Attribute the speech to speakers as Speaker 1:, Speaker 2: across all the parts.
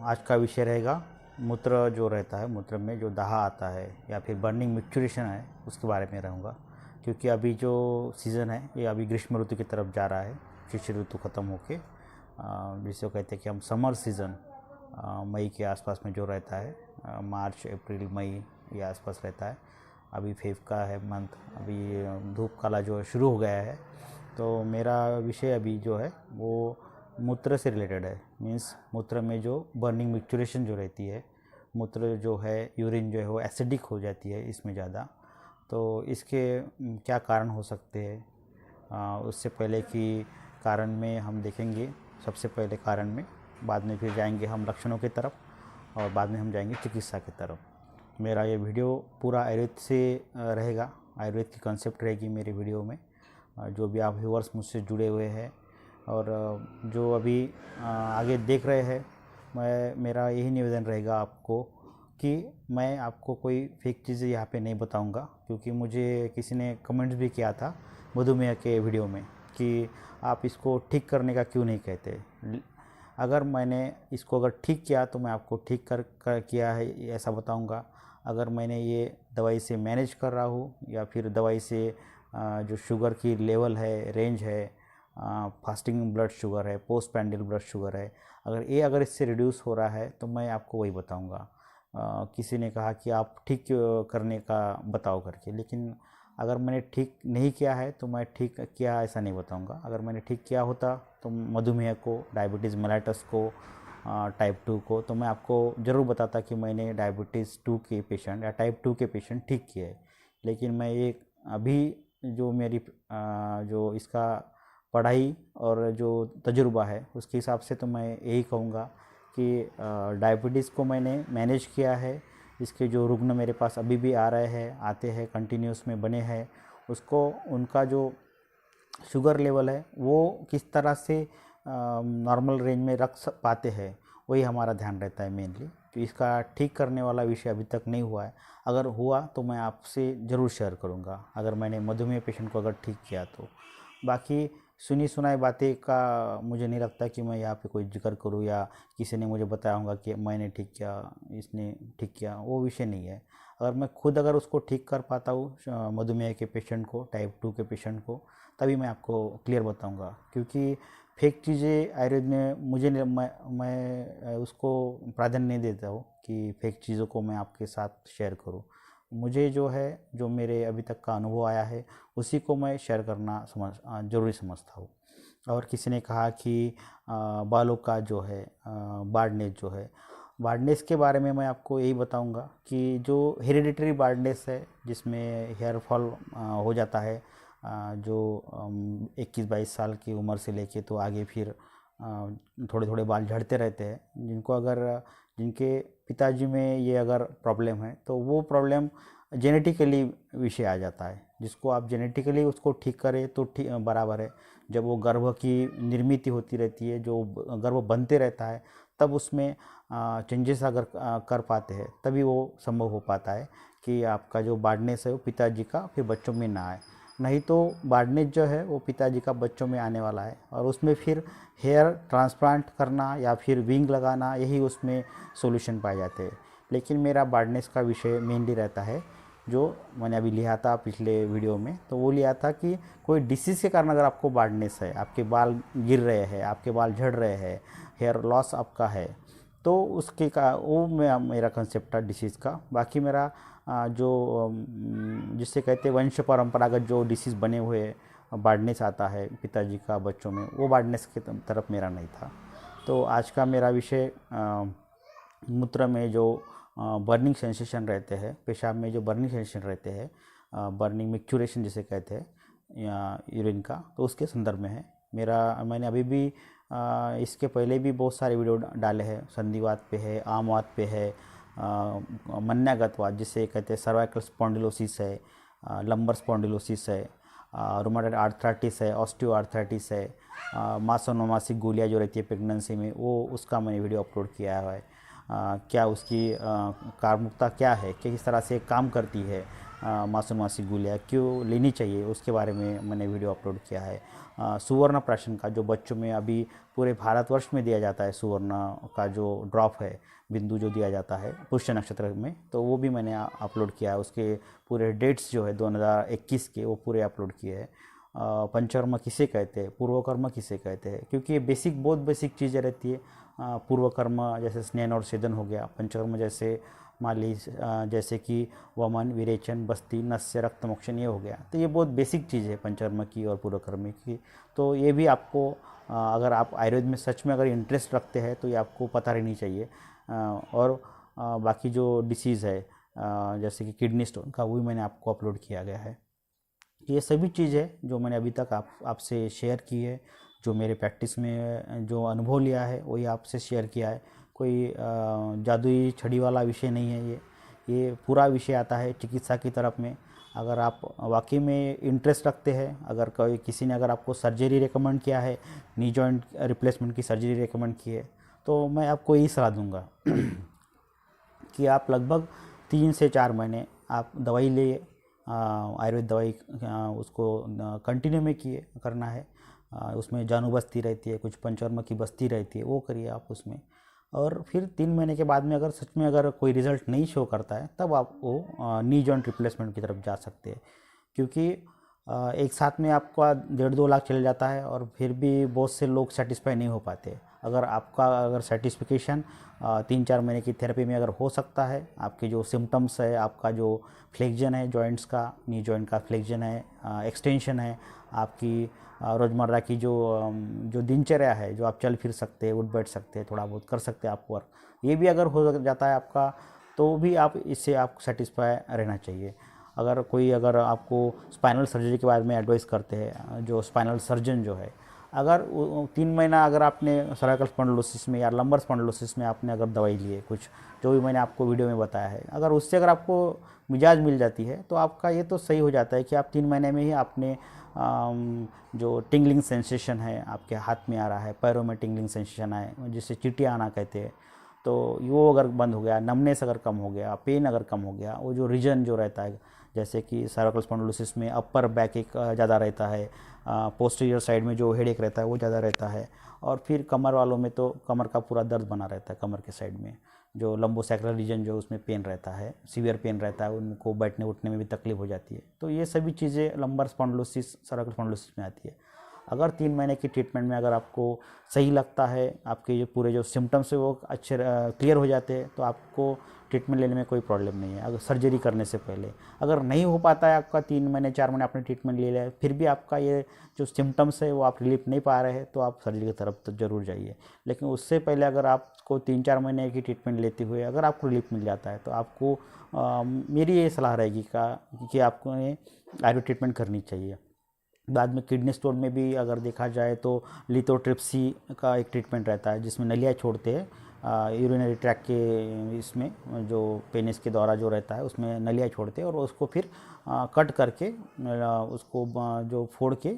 Speaker 1: आज का विषय रहेगा मूत्र जो रहता है, मूत्र में जो दाहा आता है या फिर बर्निंग मिक्चुरेशन है, उसके बारे में रहूँगा। क्योंकि अभी जो सीज़न है ये अभी ग्रीष्म ऋतु की तरफ जा रहा है, शिशिर ऋतु ख़त्म होके जिसे कहते हैं कि हम समर सीज़न मई के आसपास में जो रहता है, मार्च अप्रैल मई ये आसपास रहता है। अभी फेब का है मंथ, अभी धूप काला जो शुरू हो गया है। तो मेरा विषय अभी जो है वो मूत्र से रिलेटेड है। मीन्स मूत्र में जो बर्निंग मिक्चुरेशन जो रहती है, मूत्र जो है यूरिन जो है वो एसिडिक हो जाती है इसमें ज़्यादा। तो इसके क्या कारण हो सकते हैं, उससे पहले कि कारण में हम देखेंगे। सबसे पहले कारण में, बाद में फिर जाएंगे हम लक्षणों की तरफ और बाद में हम जाएंगे चिकित्सा की तरफ। मेरा ये वीडियो पूरा आयुर्वेद से रहेगा, आयुर्वेद की कंसेप्ट रहेगी मेरी वीडियो में। जो भी आप व्यूअर्स मुझसे जुड़े हुए हैं और जो अभी आगे देख रहे हैं, मेरा यही निवेदन रहेगा आपको कि मैं आपको कोई फेक चीज़ें यहाँ पे नहीं बताऊँगा। क्योंकि मुझे किसी ने कमेंट्स भी किया था मधुमेह के वीडियो में कि आप इसको ठीक करने का क्यों नहीं कहते। अगर मैंने इसको अगर ठीक किया तो मैं आपको ठीक कर किया है ऐसा बताऊंगा। अगर मैंने ये दवाई से मैनेज कर रहा हूँ या फिर दवाई से जो शुगर की लेवल है, रेंज है, फास्टिंग ब्लड शुगर है, पोस्ट पैंडियल ब्लड शुगर है, अगर इससे रिड्यूस हो रहा है तो मैं आपको वही बताऊंगा। किसी ने कहा कि आप ठीक करने का बताओ करके, लेकिन अगर मैंने ठीक नहीं किया है तो मैं ठीक किया ऐसा नहीं बताऊंगा। अगर मैंने ठीक किया होता तो मधुमेह को, डायबिटीज़ मेलाइटस को, टाइप 2 को, तो मैं आपको ज़रूर बताता कि मैंने डायबिटीज़ 2 के पेशेंट या टाइप 2 के पेशेंट ठीक किए हैं। लेकिन मैं ये अभी जो मेरी जो इसका पढ़ाई और जो तजुर्बा है उसके हिसाब से तो मैं यही कहूँगा कि डायबिटीज़ को मैंने मैनेज किया है। इसके जो रुग्ण मेरे पास अभी भी आ रहे हैं, आते हैं, कंटिन्यूस में बने हैं, उसको उनका जो शुगर लेवल है वो किस तरह से नॉर्मल रेंज में रख पाते हैं, वही हमारा ध्यान रहता है मेनली। तो इसका ठीक करने वाला विषय अभी तक नहीं हुआ है। अगर हुआ तो मैं आपसे ज़रूर शेयर करूँगा, अगर मैंने मधुमेह पेशेंट को अगर ठीक किया तो। बाकी सुनी सुनाई बातें का मुझे नहीं लगता कि मैं यहाँ पे कोई जिक्र करूँ या किसी ने मुझे बताया होगा कि मैंने ठीक किया, इसने ठीक किया, वो विषय नहीं है। अगर मैं खुद अगर उसको ठीक कर पाता हूँ मधुमेह के पेशेंट को, टाइप 2 के पेशेंट को, तभी मैं आपको क्लियर बताऊंगा। क्योंकि फेक चीज़ें आयुर्वेद में मुझे मैं उसको प्राधान्य नहीं देता हूँ कि फेक चीज़ों को मैं आपके साथ शेयर करूँ। मुझे जो है, जो मेरे अभी तक का अनुभव आया है, उसी को मैं शेयर करना ज़रूरी समझता हूँ। और किसी ने कहा कि बालों का जो है बार्डनेस जो है, बार्डनेस के बारे में मैं आपको यही बताऊंगा कि जो हेरिडिटरी बार्डनेस है, जिसमें हेयर फॉल हो जाता है, जो 21-22 साल की उम्र से लेके तो आगे फिर थोड़े थोड़े बाल झड़ते रहते हैं, जिनके पिताजी में ये अगर प्रॉब्लम है तो वो प्रॉब्लम जेनेटिकली विषय आ जाता है। जिसको आप जेनेटिकली उसको ठीक करें तो ठीक बराबर है। जब वो गर्भ की निर्मित होती रहती है, जो गर्भ बनते रहता है, तब उसमें चेंजेस अगर कर पाते हैं तभी वो संभव हो पाता है कि आपका जो बार्डनेस है वो पिताजी का फिर बच्चों में ना आए। नहीं तो बार्डनेस जो है वो पिताजी का बच्चों में आने वाला है, और उसमें फिर हेयर ट्रांसप्लांट करना या फिर विंग लगाना, यही उसमें सॉल्यूशन पाए जाते हैं। लेकिन मेरा बार्डनेस का विषय मेनली रहता है, जो मैंने अभी लिया था पिछले वीडियो में, तो वो लिया था कि कोई डिसीज़ के कारण अगर आपको बार्डनेस है, आपके बाल गिर रहे हैं, आपके बाल झड़ रहे हैं, हेयर लॉस आपका है, तो उसके का वो मेरा कंसेप्ट था डिसीज़ का। बाकी मेरा जो जिससे कहते हैं वंश परंपरागत जो डिसीज़ बने हुए बार्डनेस आता है पिताजी का बच्चों में, वो बार्डनेस की तरफ मेरा नहीं था। तो आज का मेरा विषय मूत्र में जो बर्निंग सेंसेशन रहते हैं, पेशाब में जो बर्निंग सेंसेशन रहते हैं, बर्निंग मिक्चुरेशन जिसे कहते हैं या यूरिन का, तो उसके संदर्भ में है मैंने अभी भी इसके पहले भी बहुत सारे वीडियो डाले हैं। संधिवात पे है, आमवात पे है, मन्यागतवात जिसे कहते हैं, सर्वाइकल स्पॉन्डिलोसिस है, लंबर स्पॉन्डिलोसिस है, रूमेटॉइड आर्थराइटिस है, ऑस्टियो आर्थराइटिस है, मासोनोमासिक गोलियाँ जो रहती है प्रेगनेंसी में, वो उसका मैंने वीडियो अपलोड किया है। क्या उसकी कार्बमुक्ता क्या है, किस तरह से काम करती है, मासूम मासी गोलियाँ क्यों लेनी चाहिए उसके बारे में मैंने वीडियो अपलोड किया है। सुवर्ण प्राशन का जो बच्चों में अभी पूरे भारतवर्ष में दिया जाता है, सुवर्ण का जो ड्रॉप है, बिंदु जो दिया जाता है पुष्य नक्षत्र में, तो वो भी मैंने अपलोड किया है। उसके पूरे डेट्स जो है 2021 के वो पूरे अपलोड किए हैं। पंचकर्म किसे कहते हैं, पूर्वकर्म किसे कहते हैं, क्योंकि ये बहुत बेसिक चीज़ें रहती है। पूर्वकर्म जैसे स्नेन और सेदन हो गया, पंचकर्म जैसे मालिश, जैसे कि वमन, विरेचन, बस्ती, नस्य, रक्त मोक्षण, ये हो गया। तो ये बहुत बेसिक चीज़ है पंचकर्म की और पूर्वकर्म की। तो ये भी आपको अगर आप आयुर्वेद में सच में अगर इंटरेस्ट रखते हैं तो ये आपको पता रहनी चाहिए। और बाकी जो डिसीज़ है जैसे कि किडनी स्टोन का, वो भी मैंने आपको अपलोड किया गया है। ये सभी चीज़ें जो मैंने अभी तक आपसे शेयर की है, जो मेरे प्रैक्टिस में जो अनुभव लिया है वही आपसे शेयर किया है। कोई जादुई छड़ी वाला विषय नहीं है ये पूरा विषय आता है चिकित्सा की तरफ में। अगर आप वाकई में इंटरेस्ट रखते हैं, अगर कोई किसी ने अगर आपको सर्जरी रिकमेंड किया है, नी जॉइंट रिप्लेसमेंट की सर्जरी रिकमेंड की है, तो मैं आपको यही सलाह दूंगा कि आप लगभग 3 से 4 महीने आप दवाई ले, आयुर्वेद दवाई उसको कंटिन्यू में किए करना है। उसमें जानू बस्ती रहती है, कुछ पंचकर्म की बस्ती रहती है, वो करिए आप उसमें। और फिर 3 महीने के बाद में अगर सच में अगर कोई रिज़ल्ट नहीं शो करता है, तब आप वो नी जॉइंट रिप्लेसमेंट की तरफ जा सकते हैं। क्योंकि एक साथ में आपका 1.5-2 लाख चले जाता है और फिर भी बहुत से लोग सेटिस्फाई नहीं हो पाते। अगर आपका अगर सेटिस्फिकेशन 3-4 महीने की थेरेपी में अगर हो सकता है, आपके जो सिम्टम्स है, आपका जो फ्लेक्जन है जॉइंट्स का, नी जॉइंट का फ्लेक्जन है, एक्सटेंशन है, आपकी रोज़मर्रा की जो दिनचर्या है, जो आप चल फिर सकते हैं, उठ बैठ सकते हैं, थोड़ा बहुत कर सकते हैं आप वर्क, ये भी अगर हो जाता है आपका, तो भी आप इससे आप सेटिस्फाई रहना चाहिए। अगर आपको स्पाइनल सर्जरी के बारे में एडवाइस करते हैं, जो स्पाइनल सर्जन जो है, अगर 3 महीना अगर आपने सर्वाइकल स्पॉन्डिलोसिस में या लंबर स्पॉन्डिलोसिस में आपने अगर दवाई ली है, कुछ जो भी मैंने आपको वीडियो में बताया है, अगर उससे अगर आपको मिजाज मिल जाती है, तो आपका ये तो सही हो जाता है कि आप 3 महीने में ही आपने जो टिंगलिंग सेंसेशन है आपके हाथ में आ रहा है, पैरों में टिंगलिंग सेंसेशन आए, जिसे चिटिया आना कहते हैं, तो वो अगर बंद हो गया, नमनेस अगर कम हो गया, पेन अगर कम हो गया, वो जो रीजन जो रहता है, जैसे कि सर्वाइकल स्पॉन्डिलोसिस में अपर बैक एक ज़्यादा रहता है, पोस्टीरियर साइड में जो हेडेक रहता है वो ज़्यादा रहता है, और फिर कमर वालों में तो कमर का पूरा दर्द बना रहता है, कमर के साइड में जो लंबोसैक्रल रीजन जो उसमें पेन रहता है, सीवियर पेन रहता है, उनको बैठने उठने में भी तकलीफ हो जाती है। तो ये सभी चीज़ें लंबर स्पॉन्डिलोसिस, सर्वाइकल स्पॉन्डिलोसिस में आती है। अगर 3 महीने की ट्रीटमेंट में अगर आपको सही लगता है, आपके जो पूरे जो सिम्टम्स है वो अच्छे क्लियर हो जाते हैं, तो आपको ट्रीटमेंट लेने में कोई प्रॉब्लम नहीं है। अगर सर्जरी करने से पहले अगर नहीं हो पाता है आपका, 3 महीने 4 महीने आपने ट्रीटमेंट ले लिया, फिर भी आपका ये जो सिम्टम्स है वो आप रिलीफ नहीं पा रहे हैं, तो आप सर्जरी की तरफ तो ज़रूर जाइए। लेकिन उससे पहले अगर आपको 3-4 महीने की ट्रीटमेंट लेते हुए अगर आपको रिलीफ मिल जाता है, तो आपको मेरी ये सलाह रहेगी कि आपको आयुर्वेद ट्रीटमेंट करनी चाहिए। बाद में किडनी स्टोन में भी अगर देखा जाए तो लिथोट्रिप्सी का एक ट्रीटमेंट रहता है, जिसमें नलिया छोड़ते हैं यूरिनरी ट्रैक के, इसमें जो पेनिस के द्वारा जो रहता है उसमें नलिया छोड़ते हैं, और उसको फिर कट करके उसको जो फोड़ के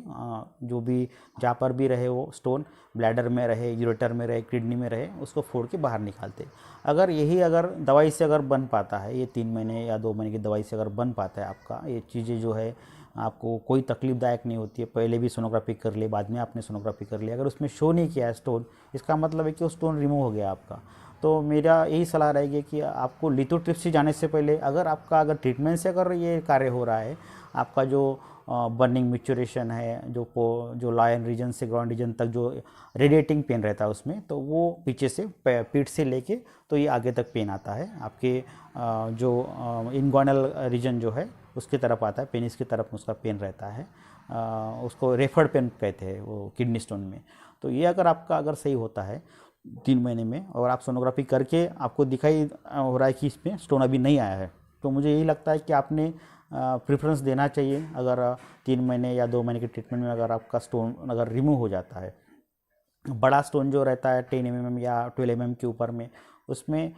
Speaker 1: जो भी जहाँ पर भी रहे वो स्टोन, ब्लैडर में रहे, यूरेटर में रहे, किडनी में रहे, उसको फोड़ के बाहर निकालते। अगर दवाई से अगर बन पाता है, ये 3 महीने या 2 महीने की दवाई से अगर बन पाता है आपका, ये चीज़ें जो है आपको कोई तकलीफदायक नहीं होती है, पहले भी सोनोग्राफी कर ली, बाद में आपने सोनोग्राफी कर लिया, अगर उसमें शो नहीं किया है स्टोन, इसका मतलब है कि वो स्टोन रिमूव हो गया आपका। तो मेरा यही सलाह रहेगी कि आपको लिथोट्रिप्सी जाने से पहले अगर ट्रीटमेंट से अगर ये कार्य हो रहा है, आपका जो बर्निंग मिक्चुरेशन है, जो लायन रीजन से ग्राउंड रीजन तक जो रेडिएटिंग पेन रहता है उसमें, तो वो पीछे से पीठ से लेके तो ये आगे तक पेन आता है, आपके जो इनगोनल रीजन जो है उसकी तरफ आता है, पेनिस की तरफ उसका पेन रहता है, उसको रेफर्ड पेन कहते हैं वो किडनी स्टोन में। तो ये अगर सही होता है 3 महीने में, और आप सोनोग्राफी करके आपको दिखाई हो रहा है कि इसमें स्टोन अभी नहीं आया है, तो मुझे यही लगता है कि आपने प्रेफरेंस देना चाहिए। अगर 3 महीने या 2 महीने के ट्रीटमेंट में अगर आपका स्टोन अगर रिमूव हो जाता है, बड़ा स्टोन जो रहता है 10 mm या 12 mm के ऊपर में, उसमें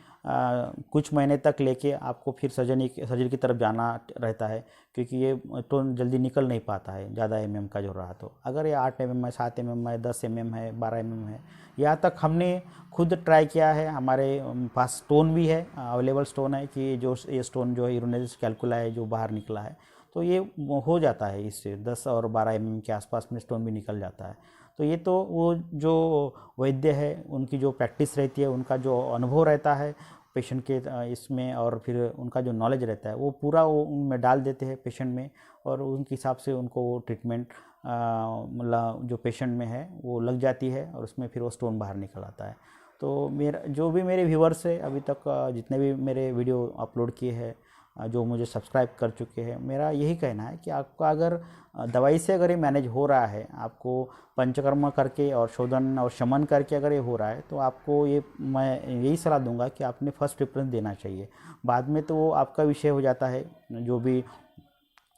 Speaker 1: कुछ महीने तक लेके आपको फिर सर्जरी की तरफ जाना रहता है, क्योंकि ये स्टोन जल्दी निकल नहीं पाता है ज़्यादा mm का जो रहा। तो अगर ये 8 mm है, 7 mm है, 10 mm है, 12 mm है, यहाँ तक हमने खुद ट्राई किया है। हमारे पास स्टोन भी है, अवेलेबल स्टोन है कि ये स्टोन जो है यूरोनेसिस कैल्कुला है जो बाहर निकला है, तो ये हो जाता है, इससे 10 और 12 mm के आसपास में स्टोन भी निकल जाता है। तो ये तो वो जो वैद्य है उनकी जो प्रैक्टिस रहती है, उनका जो अनुभव रहता है पेशेंट के इसमें, और फिर उनका जो नॉलेज रहता है वो पूरा वो उनमें डाल देते हैं पेशेंट में, और उनके हिसाब से उनको वो ट्रीटमेंट मतलब जो पेशेंट में है वो लग जाती है, और उसमें फिर वो स्टोन बाहर निकल आता है। तो मेरा जो भी मेरे व्यूवर्स है अभी तक जितने भी मेरे वीडियो अपलोड किए हैं, जो मुझे सब्सक्राइब कर चुके हैं, मेरा यही कहना है कि आपका अगर दवाई से अगर ये मैनेज हो रहा है, आपको पंचकर्म करके और शोधन और शमन करके अगर ये हो रहा है, तो आपको ये मैं यही सलाह दूंगा कि आपने फर्स्ट प्रेफरेंस देना चाहिए। बाद में तो वो आपका विषय हो जाता है, जो भी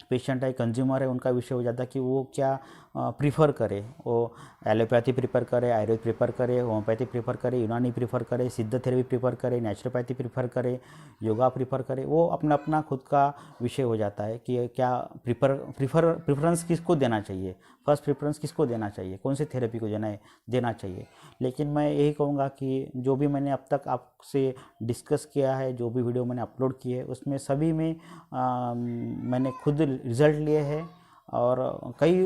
Speaker 1: पेशेंट है, कंज्यूमर है, उनका विषय हो जाता है कि वो क्या प्रीफर करे। वो एलोपैथी प्रीफर करे, आयुर्वेद प्रीफर करे, होम्योपैथी प्रीफर करे, यूनानी प्रीफर करे, सिद्ध थेरेपी प्रीफर करे, नेचुरोपैथी प्रीफर करे, योगा प्रीफर करे। वो अपना अपना खुद का विषय हो जाता है कि क्या प्रीफरेंस किसको देना चाहिए, फर्स्ट प्रेफरेंस किसको देना चाहिए, कौन सी थेरेपी को देना चाहिए। लेकिन मैं यही कहूँगा कि जो भी मैंने अब तक आपसे डिस्कस किया है, जो भी वीडियो मैंने अपलोड किए है, उसमें सभी में मैंने खुद रिज़ल्ट लिए हैं, और कई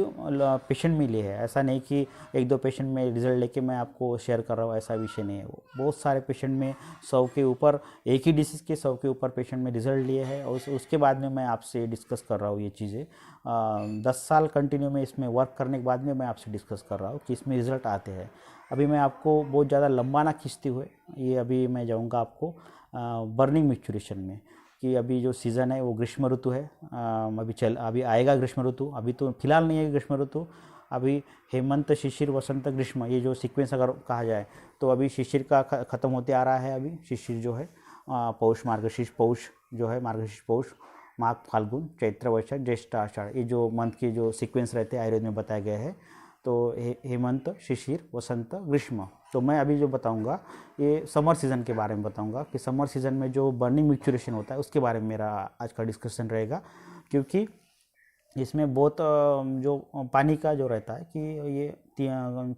Speaker 1: पेशेंट में लिए हैं। ऐसा नहीं कि एक दो पेशेंट में रिज़ल्ट लेके मैं आपको शेयर कर रहा हूँ, ऐसा विषय नहीं है। वो बहुत सारे पेशेंट में 100 के ऊपर, एक ही डिसीज़ के 100 के ऊपर पेशेंट में रिज़ल्ट लिए हैं, और उसके बाद में मैं आपसे डिस्कस कर रहा हूँ ये चीज़ें। 10 साल कंटिन्यू में इसमें वर्क करने के बाद में मैं आपसे डिस्कस कर रहा हूँ कि इसमें रिज़ल्ट आते हैं। अभी मैं आपको बहुत ज़्यादा लंबा ना खींचते हुए, ये अभी मैं जाऊँगा आपको बर्निंग मैच्योरेशन में, कि अभी जो सीज़न है वो ग्रीष्म ऋतु है। अभी आएगा ग्रीष्म ऋतु, अभी तो फिलहाल नहीं है ग्रीष्म ऋतु। अभी हेमंत, शिशिर, वसंत, ग्रीष्म, ये जो सीक्वेंस अगर कहा जाए, तो अभी शिशिर का ख़त्म होते आ रहा है। अभी शिशिर जो है पौष, मार्गशीर्ष पौष जो है, मार्गशीर्ष पौष, माघ, फाल्गुन, चैत्र, वैशाख, ज्येष्ठ, आषाढ़, ये जो मंथ के जो सीक्वेंस रहते हैं आयुर्वेद में बताया गया है। तो हेमंत, शिशिर, वसंत, ग्रीष्म। तो मैं अभी जो बताऊंगा ये समर सीज़न के बारे में बताऊंगा, कि समर सीज़न में जो बर्निंग मैच्योरेशन होता है उसके बारे में मेरा आज का डिस्कशन रहेगा। क्योंकि इसमें बहुत जो पानी का जो रहता है कि ये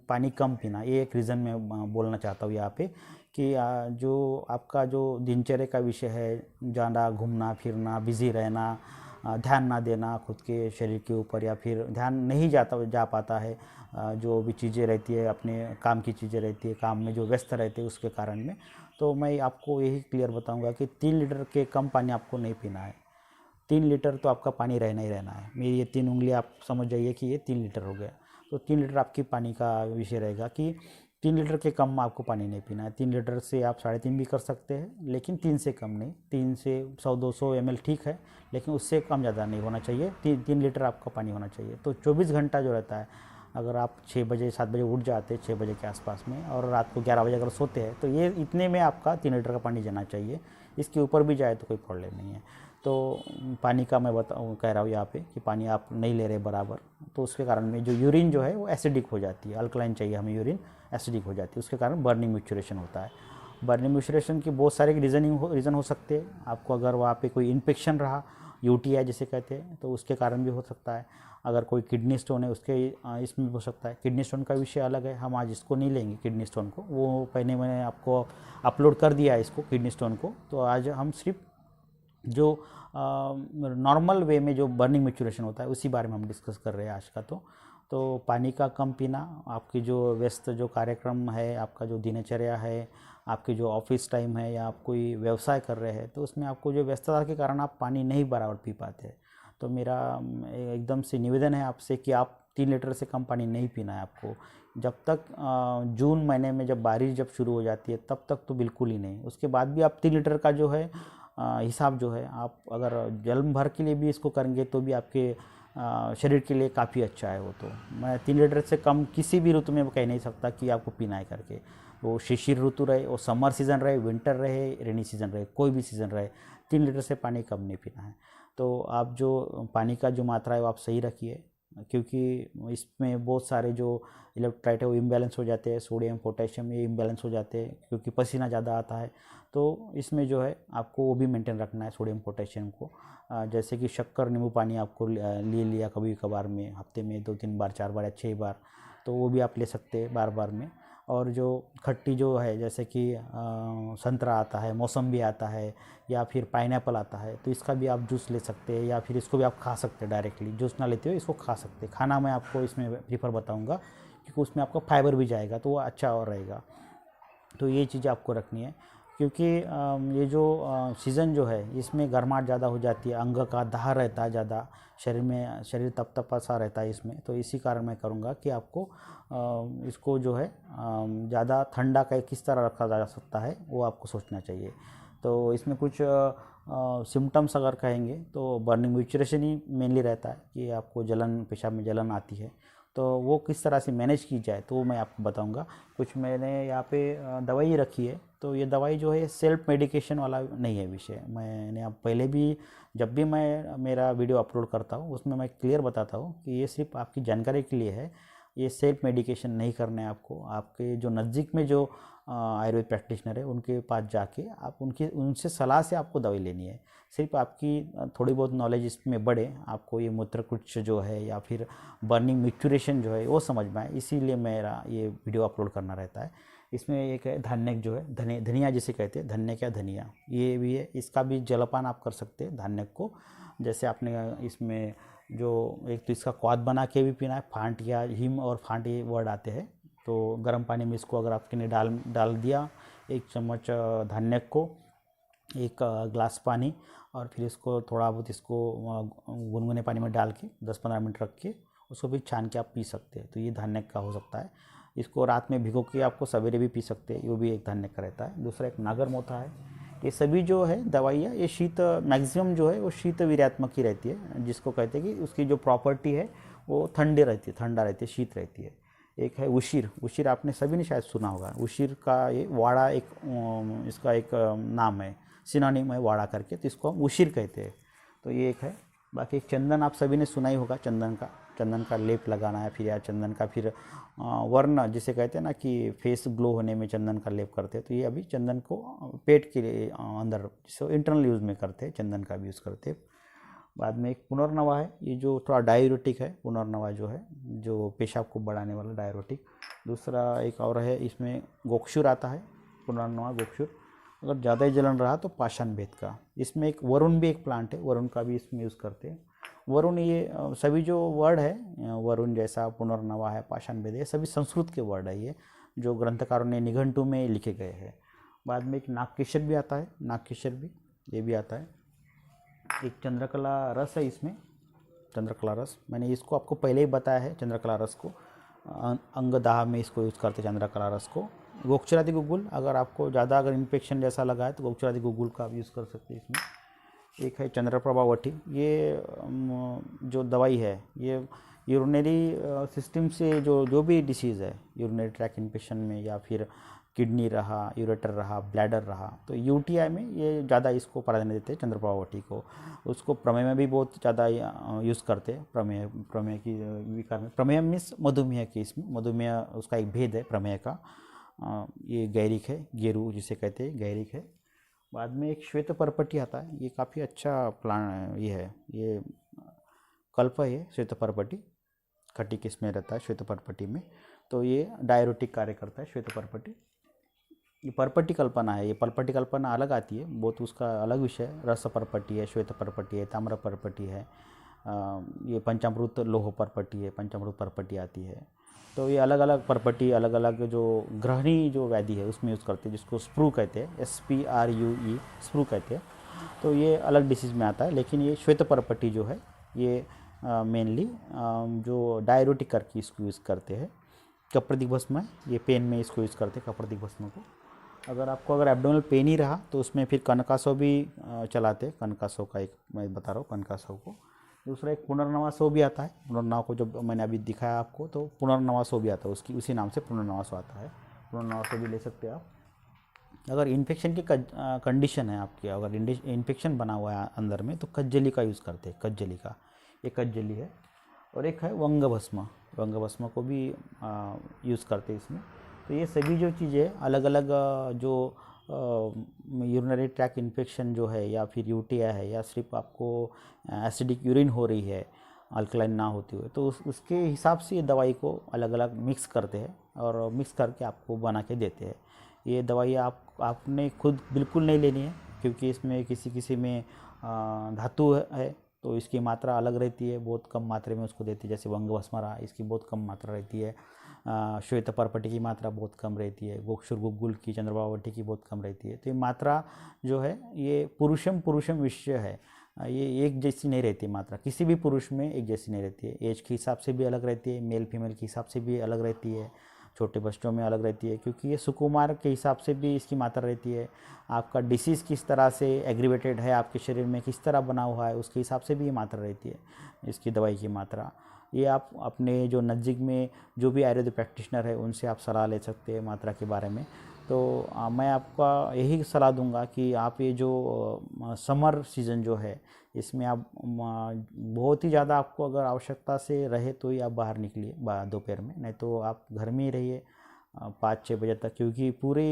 Speaker 1: पानी कम पीना, ये एक रीज़न मैं बोलना चाहता हूँ यहाँ पे, कि जो आपका जो दिनचर्या का विषय है, ज़्यादा घूमना फिरना, बिज़ी रहना, ध्यान ना देना खुद के शरीर के ऊपर, या फिर ध्यान नहीं जा पाता है, जो भी चीज़ें रहती है, अपने काम की चीज़ें रहती है, काम में जो व्यस्त रहते हैं उसके कारण में। तो मैं आपको यही क्लियर बताऊंगा कि 3 लीटर के कम पानी आपको नहीं पीना है। 3 लीटर तो आपका पानी रहना ही रहना है। मेरी ये 3 उंगली आप समझ जाइए कि ये 3 लीटर हो गया। तो 3 लीटर आपकी पानी का विषय रहेगा कि 3 लीटर के कम आपको पानी नहीं पीना है। 3 लीटर से आप 3.5 भी कर सकते हैं, लेकिन 3 से कम नहीं। 3 से 100-200 ml ठीक है, लेकिन उससे कम ज़्यादा नहीं होना चाहिए। 3 लीटर आपका पानी होना चाहिए। तो 24 घंटा जो रहता है, अगर आप 6 बजे 7 बजे उठ जाते हैं, 6 बजे के आसपास में, और रात को 11 बजे अगर सोते हैं, तो ये इतने में आपका 3 लीटर का पानी जाना चाहिए। इसके ऊपर भी जाए तो कोई प्रॉब्लम नहीं है। तो पानी का मैं कह रहा हूँ यहाँ पे कि पानी आप नहीं ले रहे बराबर, तो उसके कारण में जो यूरिन जो है वो एसिडिक हो जाती है। अल्कलाइन चाहिए हमें, यूरिन एसिडिक हो जाती है, उसके कारण बर्निंग मैच्योरेशन होता है। बर्निंग मैच्योरेशन की बहुत सारे रीज़न हो सकते हैं। आपको अगर वहाँ पे कोई इन्फेक्शन रहा, यूटीआई जिसे कहते हैं, तो उसके कारण भी हो सकता है। अगर कोई किडनी स्टोन है उसके इसमें भी हो सकता है। किडनी स्टोन का विषय अलग है, हम आज इसको नहीं लेंगे किडनी स्टोन को, वो पहले मैंने आपको अपलोड कर दिया है इसको, किडनी स्टोन को। तो आज हम सिर्फ जो नॉर्मल वे में जो बर्निंग मैच्योरेशन होता है उसी बारे में हम डिस्कस कर रहे हैं आज का। तो पानी का कम पीना, आपकी जो व्यस्त जो कार्यक्रम है, आपका जो दिनचर्या है, आपके जो ऑफिस टाइम है, या आप कोई व्यवसाय कर रहे हैं, तो उसमें आपको जो व्यस्तता के कारण आप पानी नहीं बराबर पी पाते। तो मेरा एकदम से निवेदन है आपसे कि आप 3 लीटर से कम पानी नहीं पीना है आपको। जब तक जून महीने में जब बारिश जब शुरू हो जाती है तब तक तो बिल्कुल ही नहीं। उसके बाद भी आप 3 लीटर का जो है हिसाब जो है, आप अगर जन्म भर के लिए भी इसको करेंगे तो भी आपके शरीर के लिए काफ़ी अच्छा है। वो तो मैं 3 लीटर से कम किसी भी ऋतु में कह नहीं सकता कि आपको पीना है करके। वो शिशिर ऋतु रहे, वो समर सीज़न रहे, विंटर रहे, रेनी सीज़न रहे, कोई भी सीज़न रहे, 3 लीटर से पानी कम नहीं पीना है। तो आप जो पानी का जो मात्रा है वो आप सही रखिए। क्योंकि इसमें बहुत सारे जो इलेक्ट्रोलाइट है वो इम्बैलेंस हो जाते हैं, सोडियम पोटेशियम ये इम्बैलेंस हो जाते हैं क्योंकि पसीना ज़्यादा आता है। तो इसमें जो है आपको वो भी मेंटेन रखना है सोडियम पोटेशियम को। जैसे कि शक्कर नींबू पानी आपको ले लिया कभी कभार में, हफ्ते में 2-3 बार 4 बार या 6 बार, तो वो भी आप ले सकते हैं बार बार में। और जो खट्टी जो है जैसे कि संतरा आता है, मौसम्बी आता है, या फिर पाइनएप्पल आता है, तो इसका भी आप जूस ले सकते हैं, या फिर इसको भी आप खा सकते हैं डायरेक्टली, जूस ना लेते हुए इसको खा सकते हैं। खाना मैं आपको इसमें प्रीफर बताऊंगा क्योंकि उसमें आपका फाइबर भी जाएगा तो वो अच्छा और रहेगा। तो ये चीज़ें आपको रखनी है क्योंकि ये जो सीज़न जो है इसमें गर्माहट ज़्यादा हो जाती है, अंग का दाह रहता है ज़्यादा, शरीर तपतपा सा रहता है इसमें। तो इसी कारण मैं करूँगा कि आपको इसको जो है ज़्यादा ठंडा का किस तरह रखा जा सकता है वो आपको सोचना चाहिए। तो इसमें कुछ सिम्टम्स अगर कहेंगे तो बर्निंग म्यूचुरेशन ही मेनली रहता है कि आपको जलन, पेशाब में जलन आती है, तो वो किस तरह से मैनेज की जाए तो वो मैं आपको बताऊंगा। कुछ मैंने यहाँ पे दवाई रखी है, तो ये दवाई जो है सेल्फ मेडिकेशन वाला नहीं है विषय। मैंने अब पहले भी जब भी मैं मेरा वीडियो अपलोड करता हूँ उसमें मैं क्लियर बताता हूँ कि ये सिर्फ आपकी जानकारी के लिए है, ये सेल्फ मेडिकेशन नहीं करना है आपको। आपके जो नज़दीक में जो आयुर्वेद प्रैक्टिशनर है उनके पास जाके आप उनसे सलाह से आपको दवाई लेनी है। सिर्फ आपकी थोड़ी बहुत नॉलेज इसमें बढ़े, आपको ये मूत्रकुच्छ जो है या फिर बर्निंग मिक्चुरेशन जो है वो समझ में आए, इसीलिए मेरा ये वीडियो अपलोड करना रहता है। इसमें एक है धान्यक जो है धनिया जिसे कहते हैं, धान्यक या धनिया, ये भी है। इसका भी जलपान आप कर सकते हैं धान्यक को। जैसे आपने इसमें जो एक तो इसका क्वाथ बना के भी पीना है, फांट या हिम और फांट ये वर्ड आते हैं, तो गर्म पानी में इसको अगर आपने डाल दिया 1 चम्मच धान्यक को, 1 ग्लास पानी, और फिर इसको थोड़ा बहुत इसको गुनगुने पानी में डाल के 10-15 मिनट रख के उसको भी छान के आप पी सकते हैं। तो ये धान्यक का हो सकता है। इसको रात में भिगो के आपको सवेरे भी पी सकते हैं, वो भी एक धान्यक का रहता है। दूसरा एक नागर मोथा है। ये सभी जो है दवाइयाँ ये शीत मैक्सिमम जो है वो शीत वीर्यात्मक ही रहती है, जिसको कहते हैं कि उसकी जो प्रॉपर्टी है वो ठंडी रहती है, ठंडा रहती है, शीत रहती है। एक है उशीर। उशीर आपने सभी ने शायद सुना होगा। उशीर का ये वाड़ा एक इसका एक नाम है, सिनोनिम है वाड़ा करके, तो इसको हम उशीर कहते हैं। तो ये एक है। बाकी एक चंदन आप सभी ने सुना ही होगा, चंदन का लेप लगाना है, फिर या चंदन का फिर वर्ण जिसे कहते हैं ना कि फेस ग्लो होने में चंदन का लेप करते हैं, तो ये अभी चंदन को पेट के लिए अंदर जिसे इंटरनल यूज़ में करते हैं, चंदन का भी यूज़ करते हैं। बाद में एक पुनर्नवा है, ये जो थोड़ा डायूरेटिक है, पुनर्नवा जो है जो पेशाब को बढ़ाने वाला डायूरेटिक। दूसरा एक और है, इसमें गोक्षुर आता है, पुनर्नवा गोक्षुर। अगर ज़्यादा ही जलन रहा तो पाषाण भेद का। इसमें एक वरुण भी एक प्लांट है, वरुण का भी इसमें यूज़ करते हैं। वरुण ये सभी जो वर्ड है, वरुण जैसा, पुनर्नवा है, पाषाण भेद, ये सभी संस्कृत के वर्ड है, ये जो ग्रंथकारों ने निघंटु में लिखे गए हैं। बाद में एक नागकेशर भी आता है, नागकेशर भी ये भी आता है। एक चंद्रकला रस है इसमें, चंद्रकला रस मैंने इसको आपको पहले ही बताया है। चंद्रकला रस को अंगदाह में इसको यूज़ करते हैं, चंद्रकला रस को। गोक्षरादि गुगुल, अगर आपको ज़्यादा अगर इन्फेक्शन जैसा लगा है तो गोक्षरादि गुगुल का आप यूज़ कर सकते हैं इसमें। एक है चंद्रप्रभा वटी, ये जो दवाई है ये यूरिनरी सिस्टम से जो भी डिसीज़ है, यूरिनरी ट्रैक इन्फेक्शन में या फिर किडनी रहा, यूरेटर रहा, ब्लैडर रहा, तो यूटीआई में ये ज़्यादा इसको प्राधान्य देते हैं चंद्रप्रभावटी को। उसको प्रमेय में भी बहुत ज़्यादा यूज़ करते हैं। प्रमेय की विकार में, प्रमेय मीन्स मधुमेह की, इसमें मधुमेह उसका एक भेद है प्रमेय का। ये गैरिक है, गेरू जिसे कहते हैं, गैरिक है। बाद में एक श्वेत परपटी आता है, ये काफ़ी अच्छा प्लांट ये है, ये कल्प है, श्वेत परपटी खट्टी किस्म में रहता है श्वेत परपटी में। तो ये डायरोटिक कार्य करता है श्वेत परपटी। ये परपटी कल्पना है, ये परपटी कल्पना अलग आती है, बहुत उसका अलग विषय है। रस परपटी है, श्वेत परपटी है, ताम्र परपटी है, ये पंचामृत लोह परपटी है, पंचामृत परपटी आती है। तो ये अलग अलग परपटी, अलग अलग जो ग्रहणी जो व्याधि है उसमें यूज़ करते हैं, जिसको स्प्रू कहते हैं, SPRUE, स्प्रू कहते हैं। तो ये अलग डिसीज़ में आता है, लेकिन ये श्वेत परपटी जो है ये मेनली जो डायरोटिक करके इसको यूज़ करते हैं। कप्रदिक भस्म है, ये पेन में इसको यूज़ करते हैं कप्रदिक भस्म को। अगर एब्डोमिनल पेन ही रहा तो उसमें फिर कनकासो भी चलाते हैं, कनकासो का एक मैं बता रहा हूँ, कनकासो को। दूसरा एक पुनर्नवासो भी आता है, पुनर्नवा को जब मैंने अभी दिखाया आपको, तो पुनर्नवासो भी आता है, उसकी उसी नाम से पुनर्नवासो आता है, पुनर्नवासो भी ले सकते हैं आप। अगर इन्फेक्शन की कंडीशन है आपकी, अगर इन्फेक्शन बना हुआ है अंदर में, तो कज्जली का यूज़ करते हैं, कज्जली का, ये कज्जली है। और एक है वंग भस्म। वंग भस्म को भी यूज़ करते हैं इसमें। तो ये सभी जो चीज़ें अलग अलग जो यूरिनरी ट्रैक इन्फेक्शन जो है या फिर यूटीआई है या सिर्फ आपको एसिडिक यूरिन हो रही है अल्कलाइन ना होते हुए, तो उसके हिसाब से ये दवाई को अलग अलग मिक्स करते हैं और मिक्स करके आपको बना के देते हैं। ये दवाई आपने खुद बिल्कुल नहीं लेनी है, क्योंकि इसमें किसी किसी में धातु है तो इसकी मात्रा अलग रहती है, बहुत कम मात्रा में उसको देती है। जैसे वंग भस्मरा, इसकी बहुत कम मात्रा रहती है। श्वेत परपटी की मात्रा बहुत कम रहती है। गोक्षुर गुग्गुल की, चंद्रबावटी की बहुत कम रहती है। तो ये मात्रा जो है ये पुरुषम विषय है, ये एक जैसी नहीं रहती मात्रा, किसी भी पुरुष में एक जैसी नहीं रहती है। एज के हिसाब से भी अलग रहती है, मेल फीमेल के हिसाब से भी अलग रहती है, छोटे बच्चों में अलग रहती है, क्योंकि ये सुकुमार के हिसाब से भी इसकी मात्रा रहती है। आपका डिसीज़ किस तरह से एग्रीवेटेड है, आपके शरीर में किस तरह बना हुआ है, उसके हिसाब से भी ये मात्रा रहती है इसकी दवाई की मात्रा। ये आप अपने जो नज़दीक में जो भी आयुर्वेद प्रैक्टिशनर है उनसे आप सलाह ले सकते हैं मात्रा के बारे में। तो मैं आपका यही सलाह दूंगा कि आप ये जो समर सीज़न जो है इसमें आप बहुत ही ज़्यादा आपको अगर आवश्यकता से रहे तो ही आप बाहर निकलिए दोपहर में, नहीं तो आप घर में ही रहिए 5-6 बजे तक। क्योंकि पूरी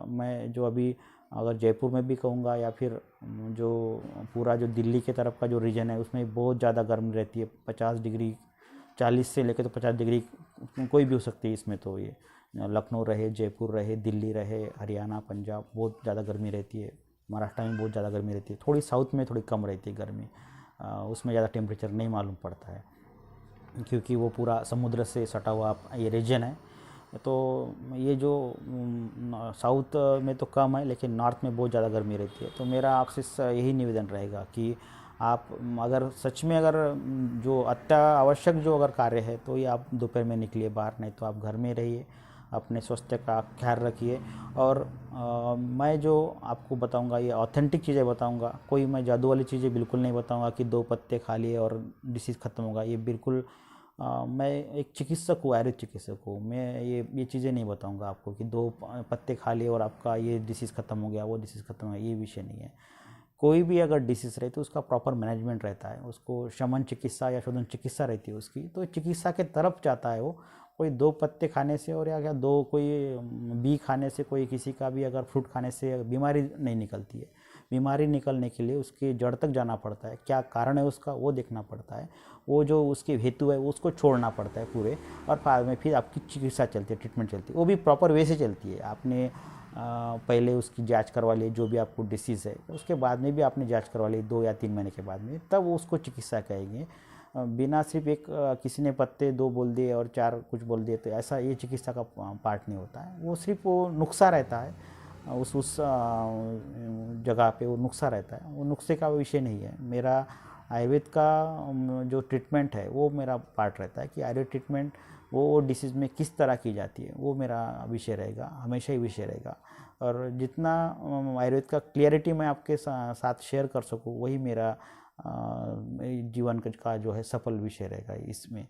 Speaker 1: मैं जो अभी अगर जयपुर में भी कहूँगा या फिर जो पूरा जो दिल्ली के तरफ का जो रीजन है उसमें बहुत ज़्यादा गर्मी रहती है। 50 डिग्री, 40 से लेकर तो 50 डिग्री कोई भी हो सकती है इसमें। तो ये लखनऊ रहे, जयपुर रहे, दिल्ली रहे, हरियाणा, पंजाब, बहुत ज़्यादा गर्मी रहती है। महाराष्ट्र में बहुत ज़्यादा गर्मी रहती है। थोड़ी साउथ में थोड़ी कम रहती है गर्मी, उसमें ज़्यादा टेम्परेचर नहीं मालूम पड़ता है, क्योंकि वो पूरा समुद्र से सटा हुआ ये रीजन है। तो ये जो साउथ में तो कम है, लेकिन नॉर्थ में बहुत ज़्यादा गर्मी रहती है। तो मेरा आपसे यही निवेदन रहेगा कि आप अगर सच में अगर जो अत्यावश्यक जो अगर कार्य है तो ये आप दोपहर में निकलिए बाहर, नहीं तो आप घर में रहिए, अपने स्वास्थ्य का ख्याल रखिए। और मैं जो आपको बताऊंगा ये ऑथेंटिक चीज़ें बताऊंगा, कोई मैं जादू वाली चीज़ें बिल्कुल नहीं बताऊंगा कि 2 पत्ते खा लिए और डिसीज़ ख़त्म होगा। ये बिल्कुल मैं एक चिकित्सक हूँ, आयुर्वेद चिकित्सक हूँ। मैं ये चीज़ें नहीं बताऊंगा आपको कि 2 पत्ते खा लिए और आपका ये डिसीज़ ख़त्म हो गया, वो डिसीज़ ख़त्म हो गया, ये विषय नहीं है। कोई भी अगर डिसीज़ रहे तो उसका प्रॉपर मैनेजमेंट रहता है, उसको शमन चिकित्सा या शोधन चिकित्सा रहती है उसकी, तो चिकित्सा के तरफ जाता है वो। कोई 2 पत्ते खाने से और या क्या 2 कोई बी खाने से, कोई किसी का भी अगर फ्रूट खाने से बीमारी नहीं निकलती है। बीमारी निकलने के लिए उसके जड़ तक जाना पड़ता है, क्या कारण है उसका वो देखना पड़ता है, वो जो उसके हेतु है उसको छोड़ना पड़ता है पूरे, और बाद में फिर आपकी चिकित्सा चलती है, ट्रीटमेंट चलती है, वो भी प्रॉपर वे से चलती है। आपने पहले उसकी जांच करवा ली, जो भी आपको डिसीज़ है, उसके बाद में भी आपने जांच करवा ली 2 या 3 महीने के बाद में, तब उसको चिकित्सा कहेंगे। बिना सिर्फ एक किसी ने पत्ते 2 बोल दिए और 4 कुछ बोल दिए तो ऐसा ये चिकित्सा का पार्ट नहीं होता है। वो सिर्फ वो नुस्खा रहता है, उस जगह पे वो नुस्खा रहता है, वो नुस्खे का विषय नहीं है। मेरा आयुर्वेद का जो ट्रीटमेंट है वो मेरा पार्ट रहता है कि आयुर्वेद ट्रीटमेंट वो डिसीज़ में किस तरह की जाती है, वो मेरा विषय रहेगा, हमेशा ही विषय रहेगा। और जितना आयुर्वेद का क्लियरिटी मैं आपके साथ शेयर कर सकूँ वही मेरा जीवन का जो है सफल विषय रहेगा। इसमें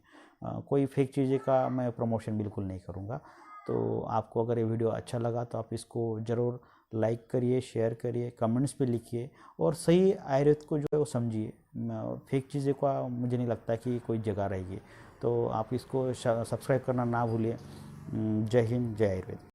Speaker 1: कोई फेक चीज़ें का मैं प्रमोशन बिल्कुल नहीं करूँगा। तो आपको अगर ये वीडियो अच्छा लगा तो आप इसको ज़रूर लाइक करिए, शेयर करिए, कमेंट्स पे लिखिए और सही आयुर्वेद को जो है वो समझिए। फेक चीज़ें का मुझे नहीं लगता कि कोई जगह रहेगी। तो आप इसको सब्सक्राइब करना ना भूलिए। जय हिंद, जय आयुर्वेद।